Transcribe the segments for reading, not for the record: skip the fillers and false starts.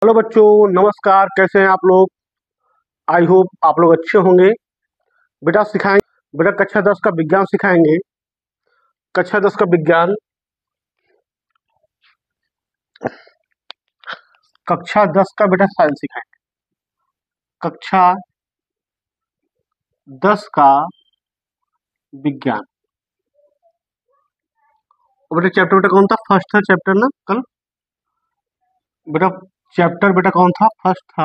Hello बच्चों, नमस्कार। कैसे हैं आप लोग? आई होप आप लोग अच्छे होंगे। बेटा सिखाएंगे, बेटा कक्षा 10 का विज्ञान सिखाएंगे। कक्षा 10 का विज्ञान, कक्षा 10 का बेटा साइंस सिखाएंगे। कक्षा 10 का विज्ञान। और बेटा चैप्टर बेटा कौन था? फर्स्ट था चैप्टर ना कल बेटा। चैप्टर बेटा कौन था? फर्स्ट था।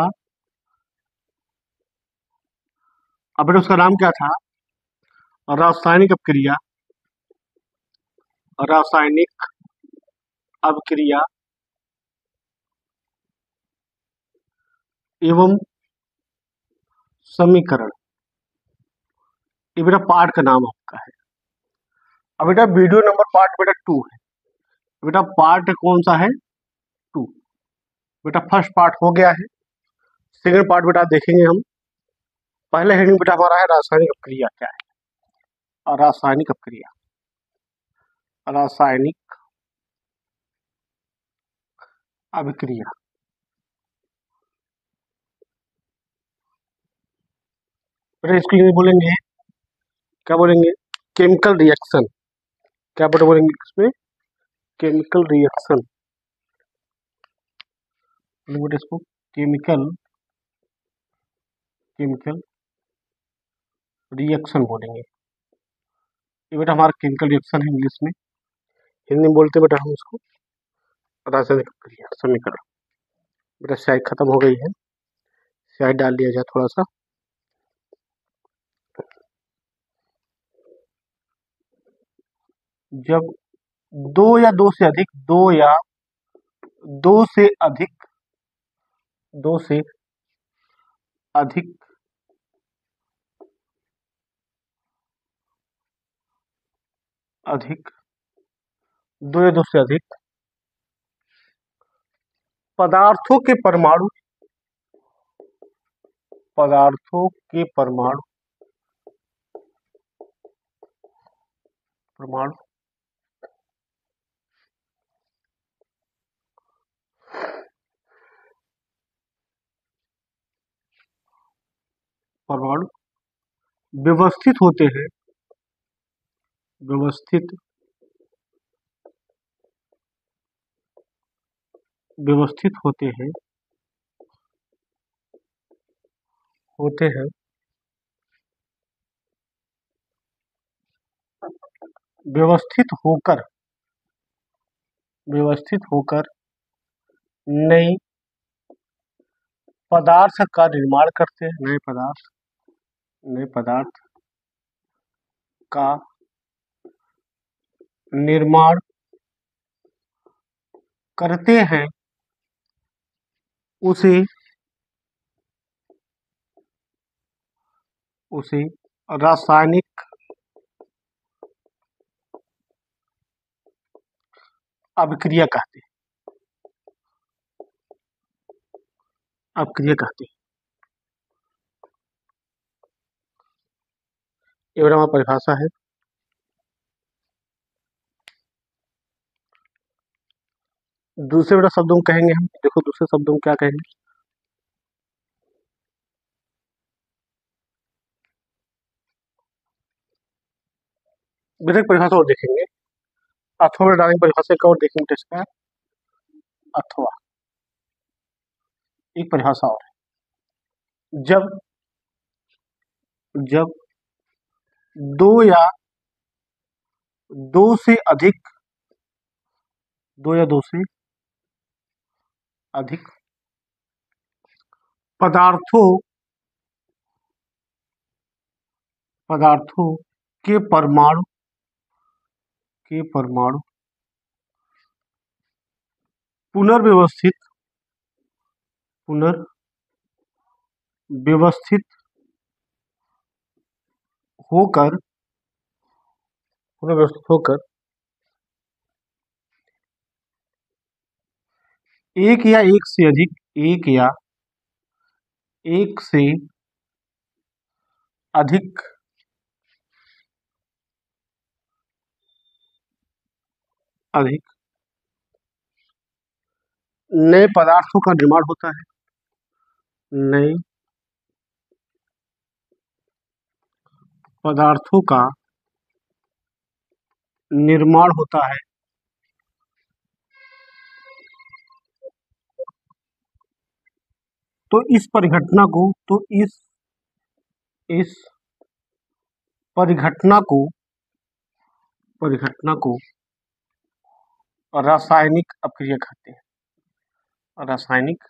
अब बेटा उसका नाम क्या था? रासायनिक अपक्रिया। रासायनिक अपक्रिया एवं समीकरण। ये बेटा पार्ट का नाम आपका है। अब बेटा वीडियो नंबर पार्ट बेटा 2 है। बेटा पार्ट कौन सा है? 2। बेटा फर्स्ट पार्ट हो गया है। सेकंड पार्ट बेटा देखेंगे हम। पहले हेडिंग बेटा हमारा है रासायनिक अपक्रिया क्या है। और रासायनिक अपक्रिया, रासायनिक अभिक्रिया। बेटा इसको इंग्लिश बोलेंगे, क्या बोलेंगे? Chemical reaction. क्या बेटा बोलेंगे इसमें? Chemical reaction. बेटा इसको केमिकल केमिकल रिएक्शन बोलेंगे। ये बेटा हमारा केमिकल रिएक्शन है इंग्लिश में। हिंदी में बोलते बेटा हम इसको रासायनिक अपक्रिया समीकरण। बेटा स्याही खत्म हो गई है, स्याही डाल दिया जाए थोड़ा सा। जब दो या दो से अधिक, दो से अधिक, दो से अधिक अधिक दो या दो से अधिक पदार्थों के परमाणु, पदार्थों के परमाणु परमाणु परमाणु व्यवस्थित होते हैं, व्यवस्थित व्यवस्थित होते हैं व्यवस्थित होकर नई पदार्थ का निर्माण करते हैं। नए पदार्थ का निर्माण करते हैं। उसे उसे रासायनिक अभिक्रिया कहते हैं। अभिक्रिया कहते हैं। ये हमारा परिभाषा है। दूसरे बेटा शब्दों में कहेंगे हम, देखो दूसरे शब्दों में क्या कहेंगे। बेटा एक परिभाषा और देखेंगे। अथवा बेटा डालेंगे परिभाषा का और देखेंगे टेस्ट का। अथवा एक परिभाषा और है। जब दो या दो से अधिक दो या दो से अधिक पदार्थों के परमाणु पुनर्व्यवस्थित होकर पुनर्व्यवस्थित होकर एक या एक से अधिक अधिक नए पदार्थों का निर्माण होता है, नए पदार्थों का निर्माण होता है। तो इस परिघटना को तो इस परिघटना को रासायनिक अपक्रिया कहते हैं। रासायनिक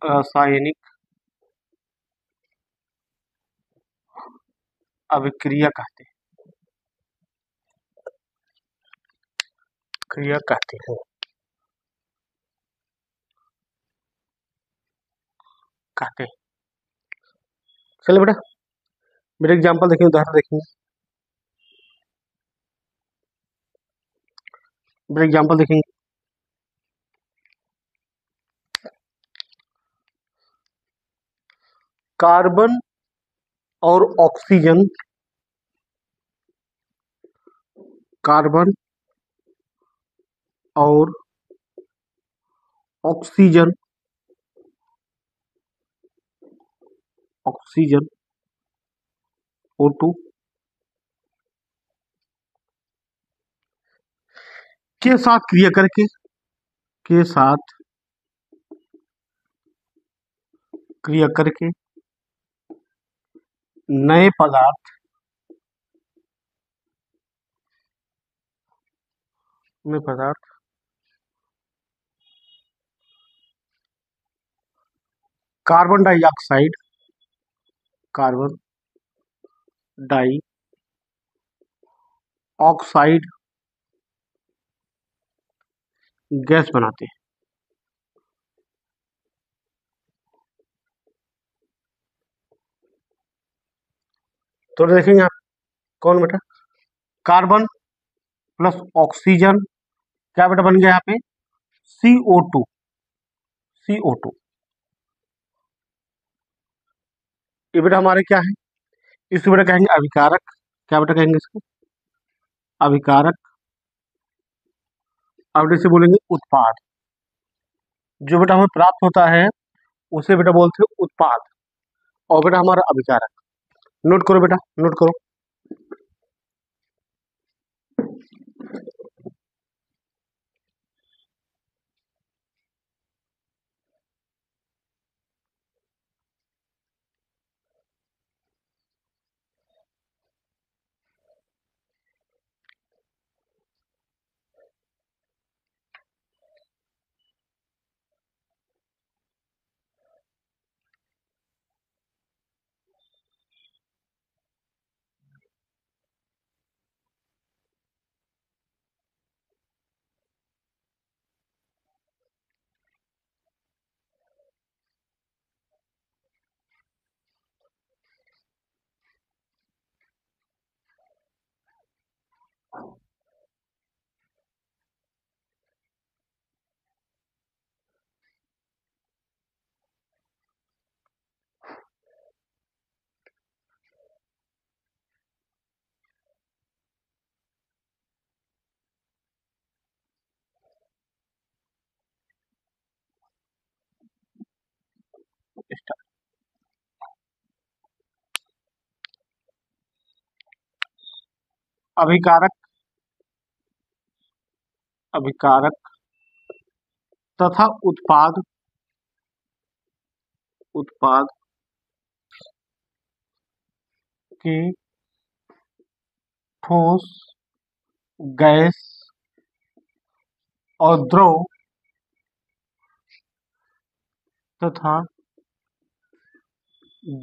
रासायनिक अभिक्रिया कहते हैं, क्रिया कहते हैं, कहते हैं। चलिए बेटा, मेरे एग्जाम्पल देखेंगे, उदाहरण देखेंगे। मेरे एग्जाम्पल देखेंगे। कार्बन और ऑक्सीजन, कार्बन और ऑक्सीजन, ऑक्सीजन O2 के साथ क्रिया करके, के साथ क्रिया करके नए पदार्थ, नए पदार्थ carbon dioxide, carbon dioxide gas बनाते हैं। तो देखेंगे आप, कौन बेटा, कार्बन प्लस ऑक्सीजन, क्या बेटा बन गया यहाँ पे, CO2, CO2। ये बेटा हमारे क्या है, इसको बेटा कहेंगे अभिकारक। क्या बेटा कहेंगे इसको, अभिकारक। अब बेटा इसे बोलेंगे उत्पाद। जो बेटा हमें प्राप्त होता है उसे बेटा बोलते हैं उत्पाद, और बेटा हमारा अभिकारक। नोट करो बेटा, नोट करो। अभिकारक, अभिकारक तथा उत्पाद, उत्पाद के ठोस, गैस और द्रव तथा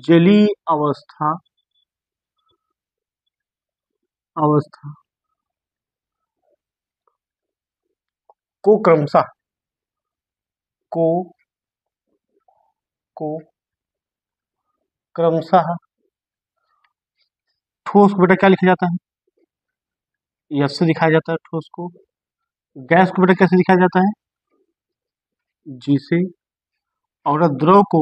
जलीय अवस्था, अवस्था को क्रमशः, को को क्रमशः ठोस को बेटा क्या लिखा जाता है, यस से दिखाया जाता है ठोस को। गैस को बेटा कैसे दिखाया जाता है, जी से। और द्रव को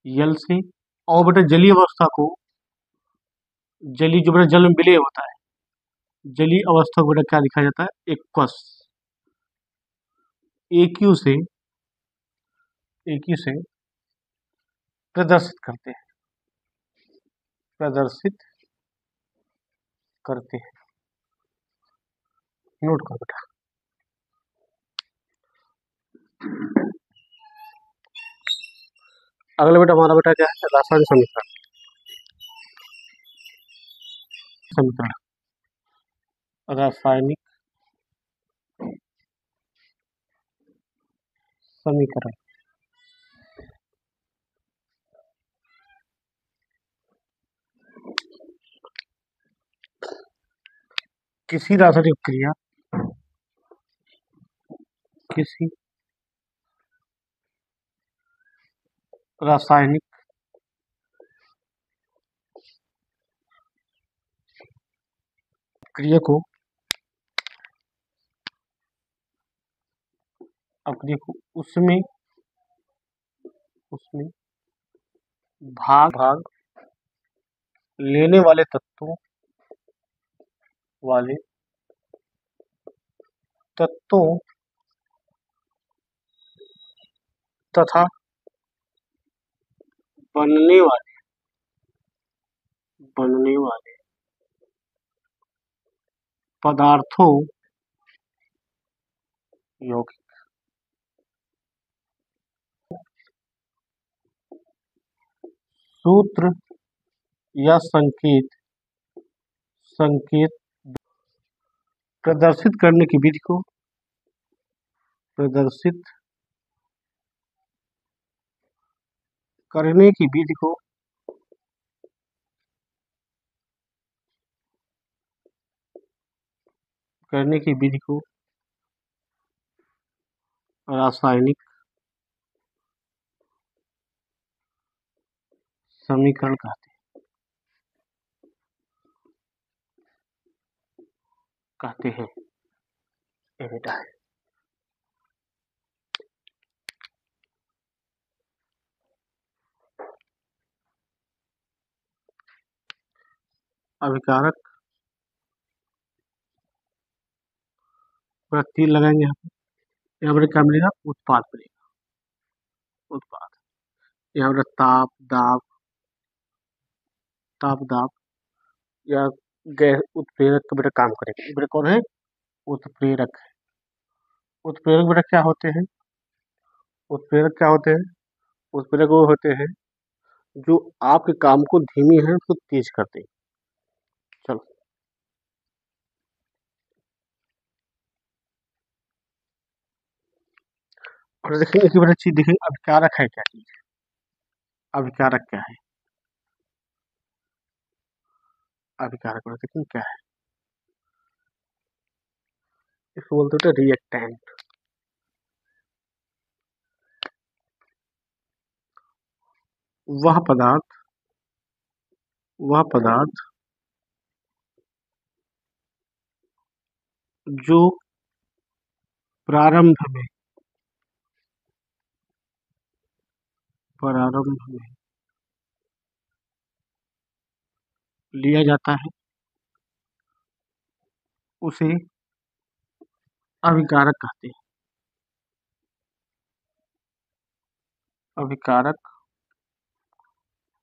यल से। और बेटा जलीय अवस्था को जली जो बेटा जल में विलय होता है, जलीय अवस्था को बेटा क्या लिखा जाता है, एक्वस। एक्यू से प्रदर्शित करते हैं, प्रदर्शित करते हैं। नोट करो बेटा। अगला बेटा हमारा बेटा क्या है, रासायनिक समीकरण। रासायनिक समीकरण। किसी रासायनिक क्रिया, किसी रासायनिक क्रिया को उसमें भाग लेने वाले तत्वों तथा बनने वाले पदार्थों यौगिक सूत्र या संकेत प्रदर्शित करने की विधि को रासायनिक समीकरण कहते हैं। ये बेटा है। अभिकारक पूरा तीर लगाएंगे यहाँ पर क्या मिलेगा, उत्पाद मिलेगा। यहाँ पर ताप दाब या गैस उत्प्रेरक का बेटा काम करेगा। ये बेटा कौन है, उत्प्रेरक है। उत्प्रेरक बेटा क्या होते हैं, उत्प्रेरक वो होते हैं जो आपके काम को धीमी है उसको तेज करते हैं। चलो और देखेंगे कि बेटा चीज देखेंगे, अभिकारक है क्या चीज, अभिकारक क्या है, अभिकारक बेटा देखेंगे क्या है, इसको बोलते हैं रिएक्टेंट। वह पदार्थ जो प्रारंभ में लिया जाता है उसे अभिकारक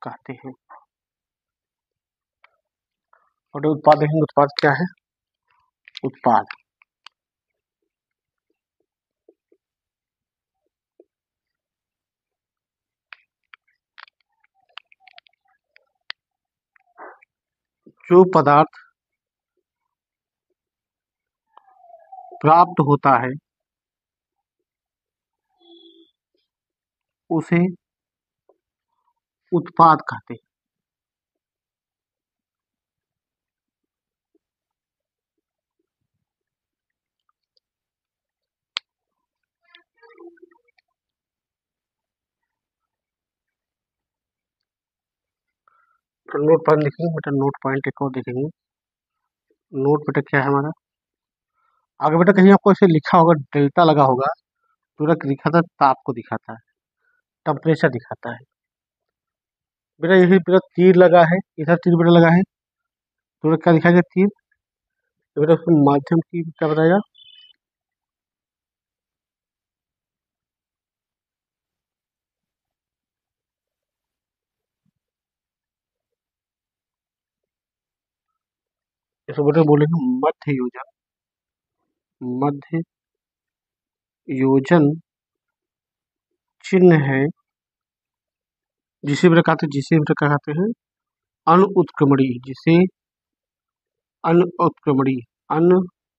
कहते हैं। और उत्पाद देखेंगे, उत्पाद क्या है, उत्पाद जो पदार्थ प्राप्त होता है उसे उत्पाद कहते हैं। तो नोट पॉइंट देखेंगे बेटा, नोट पॉइंट एक और देखेंगे। नोट बेटा क्या है हमारा, आगे बेटा कहीं आपको ऐसे लिखा होगा, डेल्टा लगा होगा, पूरा लिखा था ताप को दिखाता है, टेम्परेचर दिखाता है। बेटा यही बेटा तीर लगा है, इधर तीर बेटा लगा है, तो क्या दिखाएगा? तीर। तो बेटा उसको माध्यम की क्या बताएगा? इसको बेटा बोलेंगे मध्य योजन। मध्य योजन चिन्ह है, जिसे बेटा क्या कहते हैं? अनुत्क्रमणीय। जिसे अनुत्क्रमणीय, अनुत्क्रमणीय,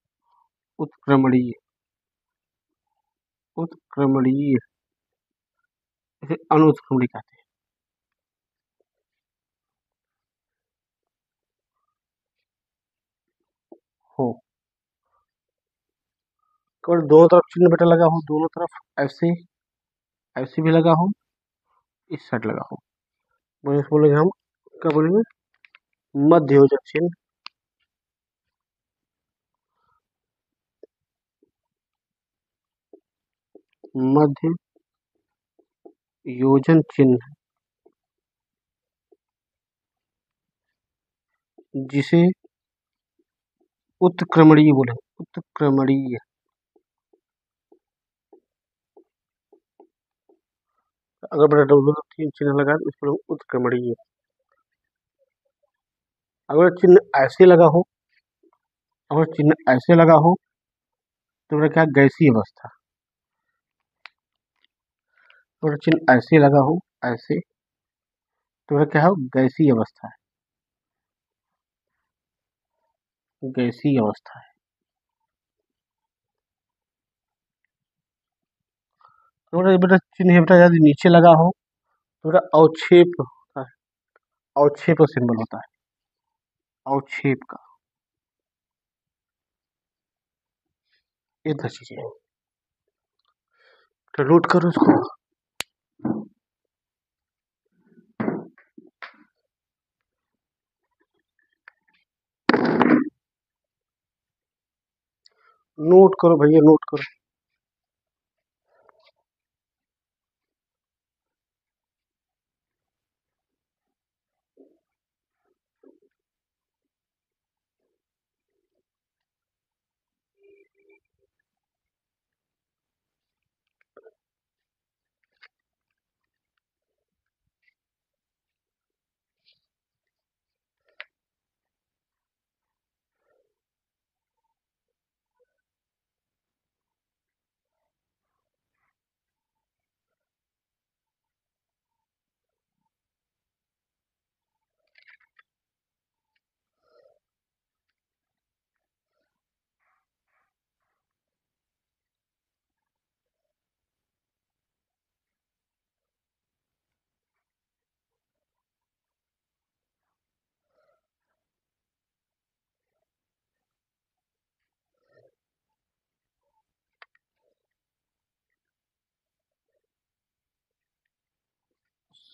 उत्क्रमणीय, इसे अनुत्क्रमणीय कहते हैं। हो केवल दोनों तरफ चिन्ह बेटा लगा हो, दोनों तरफ ऐसे, ऐसे भी लगा हो, इस साइड लगा हो, बोलेंगे हम, क्या बोलेंगे? मध्य योजक चिन्ह। मध्य योजन चिन्ह, जिसे उत्क्रमणीय बोले, उत्क्रमणीय। अगर बेटा डब्ल्यू का तीन चिन्ह लगा तो इसको उत्क्रमणीय। अगर चिन्ह ऐसे लगा हो, अगर चिन्ह ऐसे लगा हो तो बेटा क्या? गैसीय अवस्था। अगर चिन्ह ऐसे लगा हो, ऐसे, तो बेटा क्या है? गैसीय अवस्था है, गैसीय अवस्था है। तो बेटा चिन्ह बेटा यदि नीचे लगा हो तो बेटा अवक्षेप होता है, अवक्षेप सिंबल होता है, अवक्षेप का। ये दो चीजें हैं, तो नोट करो इसको। नोट करो भैया, नोट करो।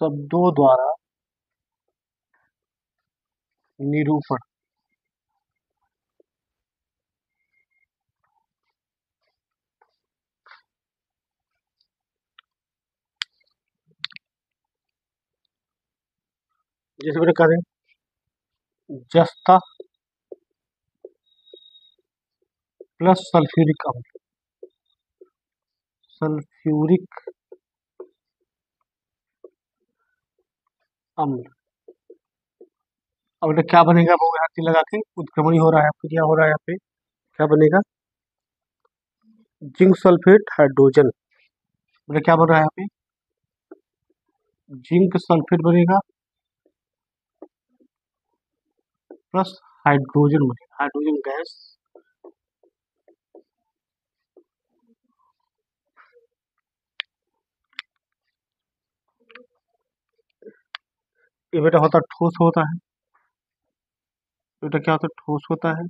शब्दों द्वारा निरूपण। जैसे बेटा करें जस्ता प्लस सल्फ्यूरिक अम्ल, सल्फ्यूरिक अम्ल। अब बेटा क्या बनेगा? वो यहाँ से लगा के उत्क्रमणी हो रहा है, आपको क्या हो रहा है यहाँ पे? क्या बनेगा? Zinc sulphate hydrogen. बेटा क्या बन रहा है यहाँ पे? जिंक सल्फेट बनेगा प्लस हाइड्रोजन बनेगा, हाइड्रोजन गैस। ये बेटा होता ठोस होता है, बेटा क्या होता है? ठोस होता है।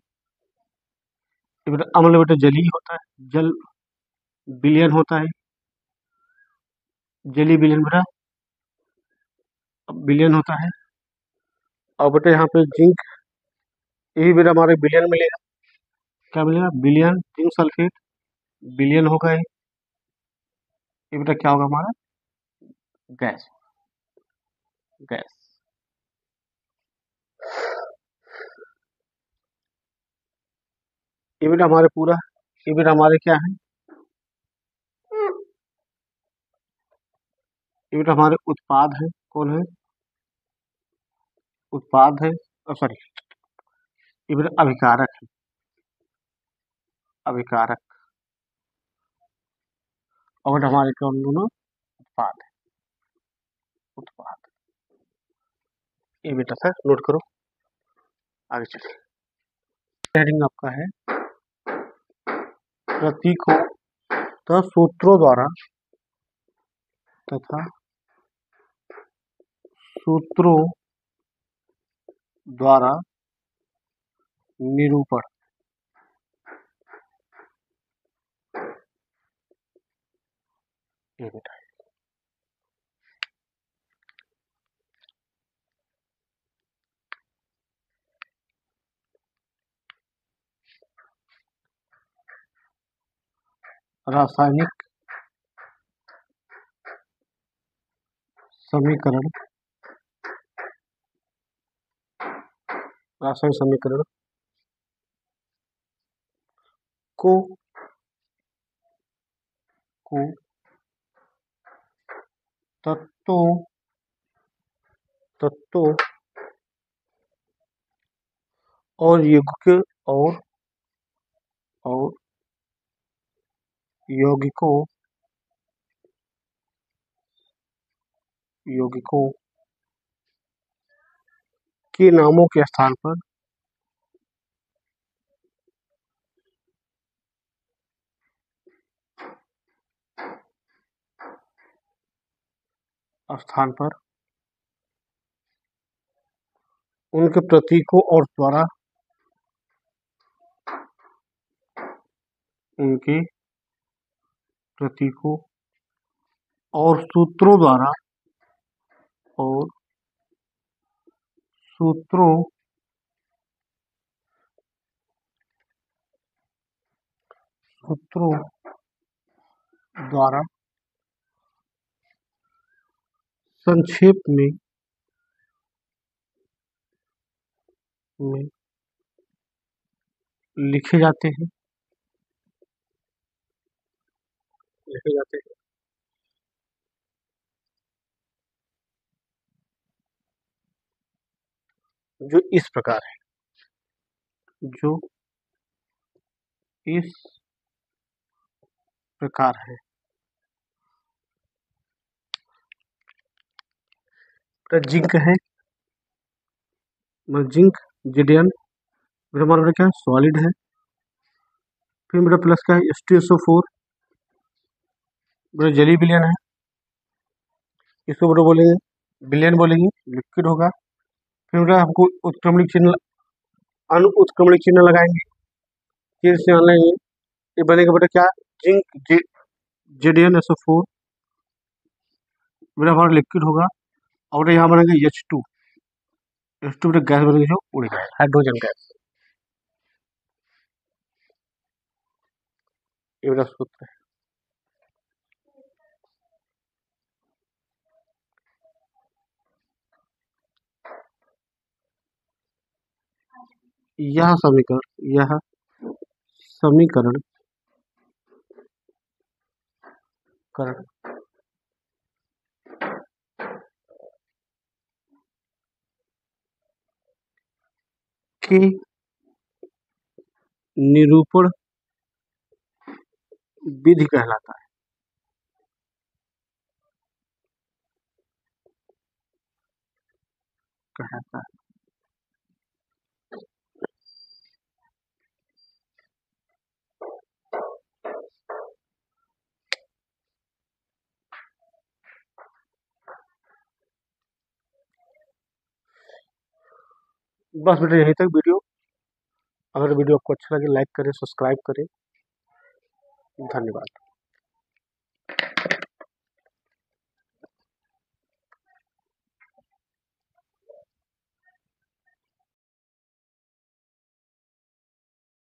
ये बेटा अम्ल बेटा जलीय होता है, जल विलयन होता है, जलीय विलयन बेटा विलयन होता है। और बेटा यहाँ पे जिंक, ये भी बेटा हमारे विलयन मिलेगा। क्या मिलेगा? विलयन, जिंक सल्फेट विलयन होगा ये बेटा क्या होगा हमारा? Gas, gas. ये बेटा हमारे पूरा, ये बेटा हमारे क्या है, ये बेटा हमारे उत्पाद है। कौन है? उत्पाद है, सॉरी, ये बेटा अभिकारक है, अभिकारक। और बेटा हमारे कौन दोनों? उत्पाद है, उत्पाद। ये बेटा सर नोट करो, आगे चलिए। हेडिंग आपका है प्रतीकों तथा सूत्रों द्वारा, तथा सूत्रों द्वारा निरूपण। ये बेटा रासायनिक समीकरण, रासायनिक समीकरण को को तत्वों तत्वों और यौगिक और यौगिकों यौगिकों के नामों के स्थान पर उनके प्रतीकों और द्वारा, उनके प्रतीकों और सूत्रों द्वारा, और सूत्रों सूत्रों द्वारा संक्षेप में लिखे जाते हैं, जो इस प्रकार है, जो इस प्रकार है। जिंक है, जिंक जिडियन, हमारा क्या है, सॉलिड है। फिर मेरा प्लस का है H2SO4, मेरा जेली विलयन है, इसको बेटा बोलेंगे विलयन, बोलेंगे लिक्विड होगा। फिर बेटा हमको उत्क्रमणिक चिन्ह, अनुत्क्रमणिक चिन्ह लगाएंगे, फिर से लगाएंगे, ये बनेगा बेटा क्या, जिंक JDnSO4, बेटा हमारा लिक्विड होगा। और यहाँ बनेगा H2, H2 बेटा गैस बनेगी जो उड़ जाएगा, हाइड्रोजन गैस। ये बेटा सूत्र है। यह समीकरण के निरूपण विधि कहलाता है। बस बेटा यहीं तक वीडियो। अगर वीडियो आपको अच्छा लगे लाइक करें, सब्सक्राइब करें। धन्यवाद।